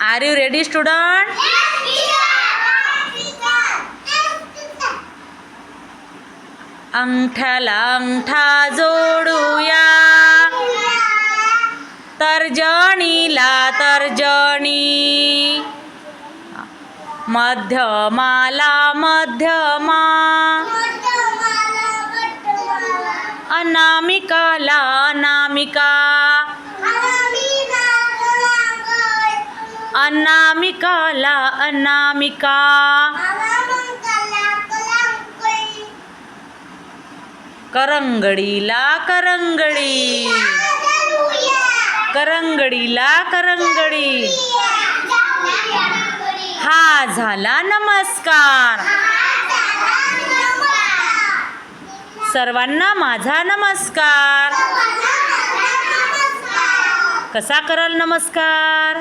Are you ready, student? अंगठ्याला अंगठा जोडूया, तर्जनीला तर्जनी, मध्यमाला मध्यमा, अनामिकाला अनामिका, अनामिकाला अनामिका, करंगडीला करंगडी, करंगडीला करंगडी. हा झाला नमस्कार. सर्वांना माझा नमस्कार. कसा कराल नमस्कार?